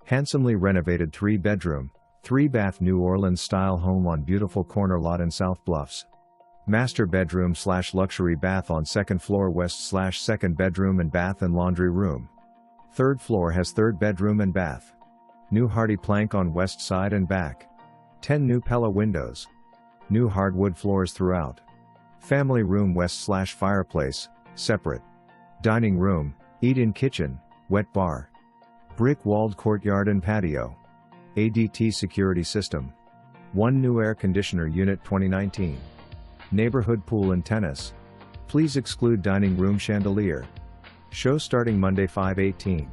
Handsomely renovated 3-bedroom, 3-bath New Orleans style home on beautiful corner lot in South Bluffs. Master bedroom / luxury bath on 2nd floor west / 2nd bedroom and bath and laundry room. 3rd floor has 3rd bedroom and bath. New Hardi plank on west side and back. 10 new Pella windows. New hardwood floors throughout. Family room west / fireplace, separate. Dining room, eat-in kitchen, wet bar. Brick-walled courtyard and patio. ADT security system. 1 new air conditioner unit 2019. Neighborhood pool and tennis. Please exclude dining room chandelier. Show starting Monday 5/18.